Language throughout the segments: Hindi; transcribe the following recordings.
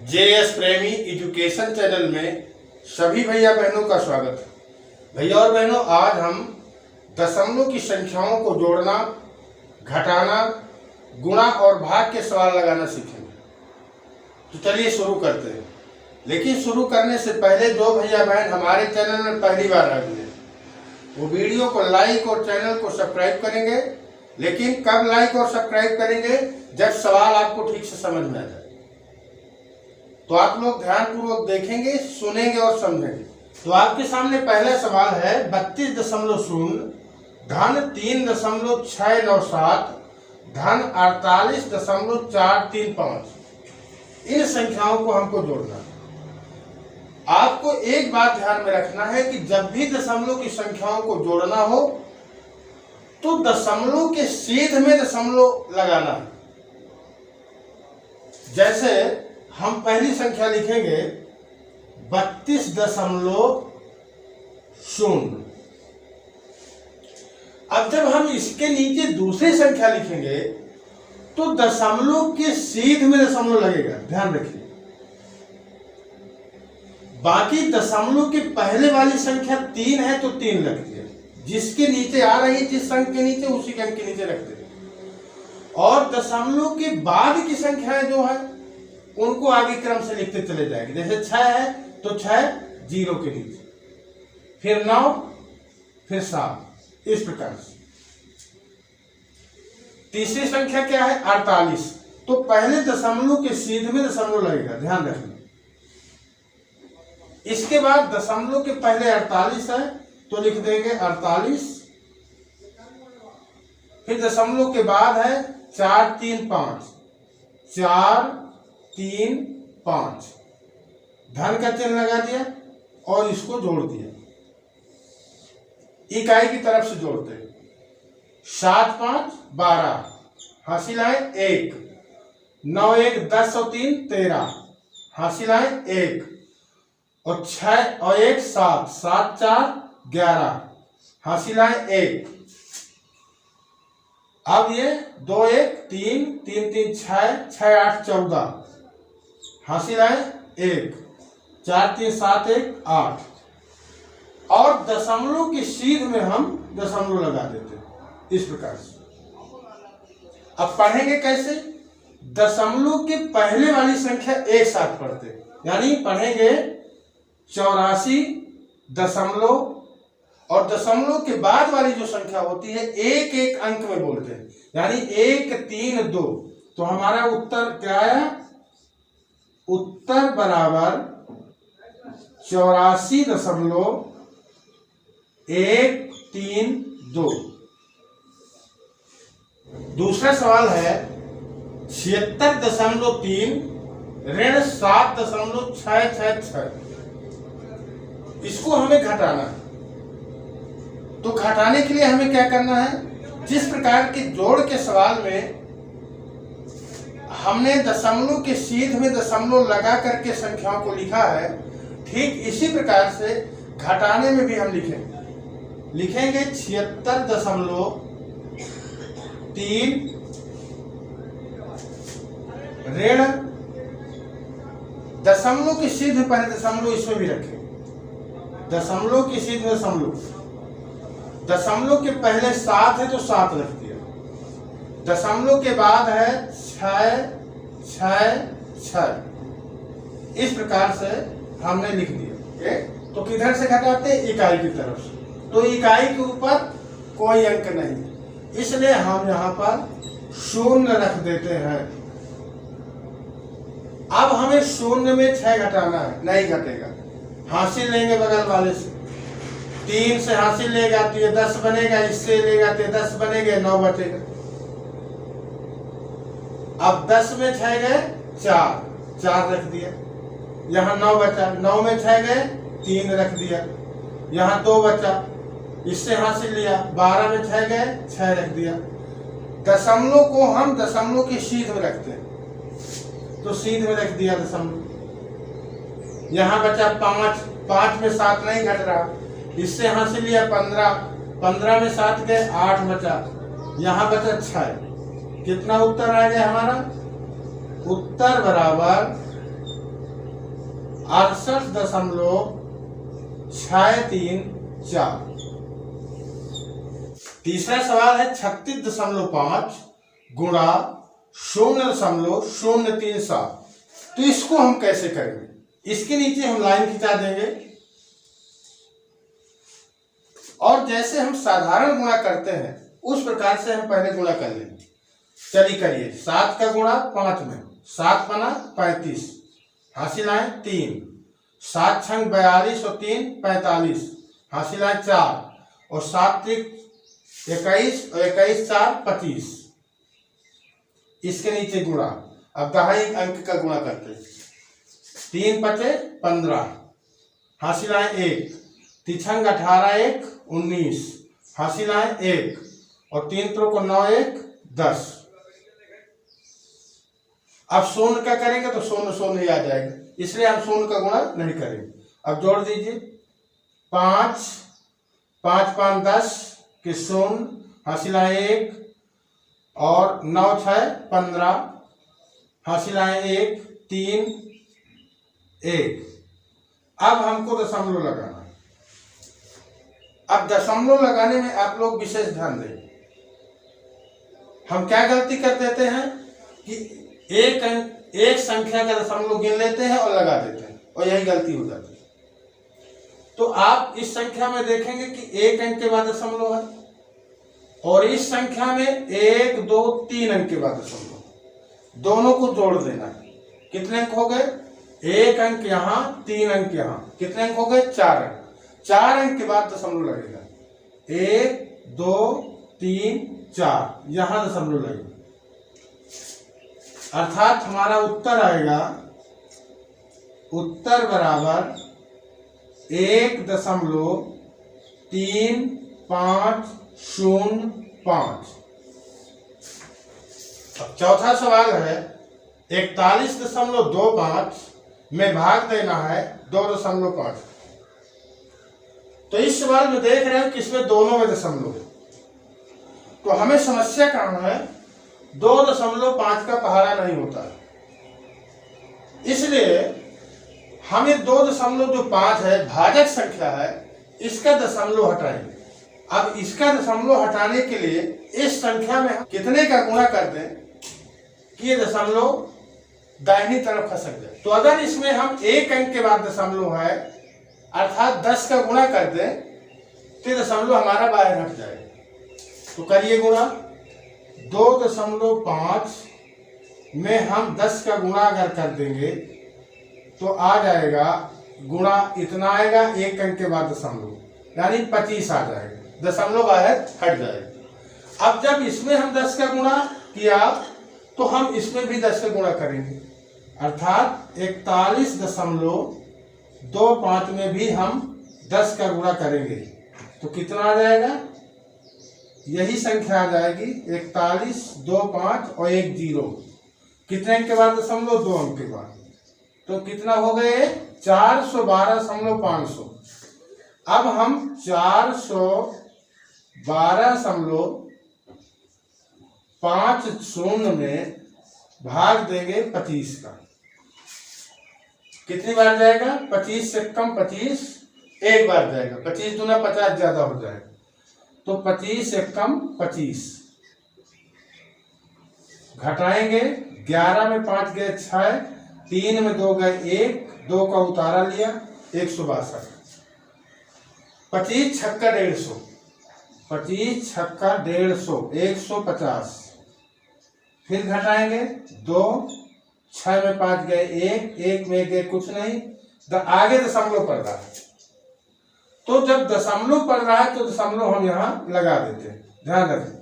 जेएस प्रेमी एजुकेशन चैनल में सभी भैया बहनों का स्वागत है। भैया और बहनों, आज हम दशमलव की संख्याओं को जोड़ना, घटाना, गुणा और भाग के सवाल लगाना सीखेंगे। तो चलिए शुरू करते हैं। लेकिन शुरू करने से पहले जो भैया बहन हमारे चैनल में पहली बार आए हैं वो वीडियो को लाइक और चैनल को सब्सक्राइब करेंगे। लेकिन कब लाइक और सब्सक्राइब करेंगे? जब सवाल आपको ठीक से समझ में आ जाए। तो आप लोग ध्यानपूर्वक देखेंगे, सुनेंगे और समझेंगे। तो आपके सामने पहला सवाल है 32.0 धन 3.697 धन 48.435। इन संख्याओं को हमको जोड़ना है। आपको एक बात ध्यान में रखना है कि जब भी दशमलव की संख्याओं को जोड़ना हो तो दशमलव के सीध में दशमलव लगाना है। जैसे हम पहली संख्या लिखेंगे 32.0। अब जब हम इसके नीचे दूसरी संख्या लिखेंगे तो दशमलव के सीध में दशमलव लगेगा, ध्यान रखिए। बाकी दशमलव के पहले वाली संख्या 3 है तो 3 रख दिया, जिसके नीचे आ रही है जिस अंक के नीचे उसी के अंक के नीचे रख दिया। और दशमलव के बाद की संख्याएं जो है उनको आगे क्रम से लिखते चले जाएंगे। जैसे 6 है तो 6 0 के नीचे, फिर 9, फिर 7, इस प्रकार से। तीसरी संख्या क्या है 48, तो पहले दशमलव के सीध में दशमलव लगेगा, ध्यान रखना। इसके बाद दशमलव के पहले 48 है तो लिख देंगे 48, फिर दशमलव के बाद है 4 3 5, 4 3 5, धन का चिन्ह लगा दिया और इसको जोड़ दिया, इकाई की तरफ से जोड़ते हैं। 7 5 12, हासिल आए 1, 9 1 10 और 3 13, हासिल आए 1, और 6 और 1 7, 7 4 11, हासिल आए 1। अब ये 2 1 3 3 3 6 6 8 14, हासिल आए 1, 4 3 7 1 8। और दशमलव की सीध में हम दशमलव लगा देते हैं, इस प्रकार से। अब पढ़ेंगे कैसे? दशमलव के पहले वाली संख्या एक साथ पढ़ते, यानी पढ़ेंगे 84 दशमलव, और दशमलव के बाद वाली जो संख्या होती है एक एक अंक में बोलते हैं, यानी 1 3 2। तो हमारा उत्तर क्या आया? उत्तर बराबर 84.132। दूसरा सवाल है 76.3 ऋण 7.666। इसको हमें घटाना है। तो घटाने के लिए हमें क्या करना है? जिस प्रकार के जोड़ के सवाल में हमने दशमलव के सीध में दशमलव लगा करके संख्याओं को लिखा है, ठीक इसी प्रकार से घटाने में भी हम लिखेंगे 76.3 ऋण दशमलव की सीध में पहले दशमलव इसमें भी रखें, दशमलव की सीध में दशमलव के पहले 7 है तो 7 रख दिया, दशमलव के बाद है 6 6 6, इस प्रकार से हमने लिख दिया। तो किधर से घटाते? इकाई की तरफ से। तो इकाई के ऊपर कोई अंक नहीं, इसलिए हम यहाँ पर 0 रख देते हैं। अब हमें 0 में 6 घटाना है, नहीं घटेगा। हासिल लेंगे बगल वाले से, 3 से हासिल लेगा तो ये 10 बनेगा, इससे लेगा तो 10 बनेगा, 9 बचेगा। अब 10 में 6 गए 4, 4 रख दिया, यहाँ 9 बचा, 9 में 6 गए 3 रख दिया, यहाँ 2 बचा, इससे हासिल लिया, 12 में 6 गए 6 रख दिया। दशमलव को हम दशमलव की सीध में रखते हैं, तो सीध में रख दिया दशमलव। यहाँ बचा 5, 5 में 7 नहीं घट रहा, इससे हासिल लिया 15, 15 में 7 गए 8 बचा, यहाँ बचा 6। कितना उत्तर आ गया हमारा? उत्तर बराबर 68.634। तीसरा सवाल है 36.5 गुणा 0.037। तो इसको हम कैसे करेंगे? इसके नीचे हम लाइन खिंचा देंगे और जैसे हम साधारण गुणा करते हैं उस प्रकार से हम पहले गुणा कर लेंगे। चलिए करिए। 7 का गुणा 5 में, 7 पना 35, हासिल आए 3, 7 छंग 42 और 3 45, हासिल आए 4 और 7 त्रिक 21 और 21 4 25। इसके नीचे गुणा। अब दहाई अंक का गुणा करते हैं। 3 पचे 15, हासिल आए 1, तिछंग 18 1 19, हासिल आए 1 और 3 त्रो को 9 1 10। अब शून्य का करेंगे तो शून्य ही आ जाएगा, इसलिए हम शून्य का गुणा नहीं करेंगे। अब जोड़ दीजिए। 5 5 5 10 के शून्य, हासिल आए 1 और 9 6 15, हासिल आए 1 3 1। अब हमको दशमलव लगाना। अब दशमलव लगाने में आप लोग विशेष ध्यान दें। हम क्या गलती कर देते हैं कि एक संख्या का दशमलव गिन लेते हैं और लगा देते हैं, और यही गलती हो जाती है। तो आप इस संख्या में देखेंगे कि 1 अंक के बाद दशमलव है और इस संख्या में 1 2 3 अंक के बाद दशमलव, दोनों को जोड़ देना है। कितने अंक हो गए? 1 अंक यहाँ, 3 अंक यहाँ, कितने अंक हो गए? 4 अंक। 4 अंक के बाद दशमलव लगेगा। 1 2 3 4, यहां दशमलव लगेगा। अर्थात हमारा उत्तर आएगा, उत्तर बराबर 1.3505। अब चौथा सवाल है 41.25 में भाग देना है 2.5। तो इस सवाल में देख रहे हो कि इसमें दोनों में दशमलव है, तो हमें समस्या कहां है? 2.5 का पहाड़ा नहीं होता है, इसलिए हम ये 2.5 है भाजक संख्या है, इसका दशमलव हटाएंगे। अब इसका दशमलव हटाने के लिए इस संख्या में हम कितने का गुणा कर दें कि ये दशमलव दाहिनी तरफ खसक जाए। तो अगर इसमें हम 1 अंक के बाद दशमलव है अर्थात 10 का गुणा कर दें तो दशमलव हमारा बाहर हट जाएगा। तो करिए गुणा। 2.5 में हम 10 का गुणा अगर कर देंगे तो आ जाएगा, गुणा इतना आएगा 1 अंक के बाद दशमलव, यानी 25 आ जाएगा, दशमलव बाहर हट जाएगा। अब जब इसमें हम 10 का गुणा किया तो हम इसमें भी 10 का गुणा करेंगे, अर्थात 41.25 में भी हम 10 का गुणा करेंगे तो कितना आ जाएगा? यही संख्या आ जाएगी 41 2 5 और 1 0। कितने अंक के बाद दशमलव? 2 अंक के बाद। तो कितना हो गए? 412.500। अब हम 412.50 में भाग देंगे 25 का। कितनी बार जाएगा? 25 से कम 25 एक बार जाएगा। 25 दूना 50 ज्यादा हो जाएगा, तो 25 से कम 25 घटाएंगे। 11 में 5 गए 6, 3 में 2 गए 1, 2 का उतारा लिया 162। 25 छक्का 150, 25 छक्का 150 150। फिर घटाएंगे 2, 6 में 5 गए 1, 1 में गए कुछ नहीं, आगे दशमलव पड़ रहा है। तो जब दशमलव पड़ रहा है तो दशमलव हम यहाँ लगा देते हैं, ध्यान रखें।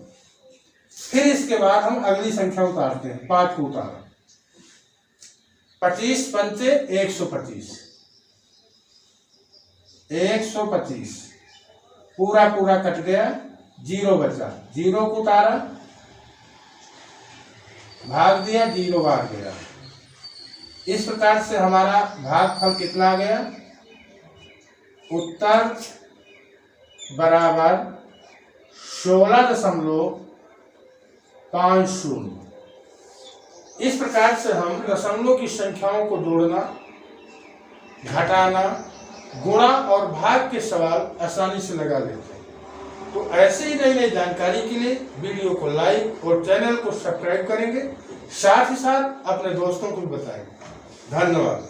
फिर इसके बाद हम अगली संख्या उतारते हैं। 5 को उतारा, 25 पंचे 125, 125 पूरा पूरा कट गया, 0 बचा, 0 को उतारा, भाग दिया, 0 बाहर गया। इस प्रकार से हमारा भागफल कितना आ गया? उत्तर बराबर 16.50। इस प्रकार से हम दशमलव की संख्याओं को जोड़ना घटाना, गुणा और भाग के सवाल आसानी से लगा लेते हैं। तो ऐसे ही नई नई जानकारी के लिए वीडियो को लाइक और चैनल को सब्सक्राइब करेंगे, साथ ही साथ अपने दोस्तों को भी बताएंगे। धन्यवाद।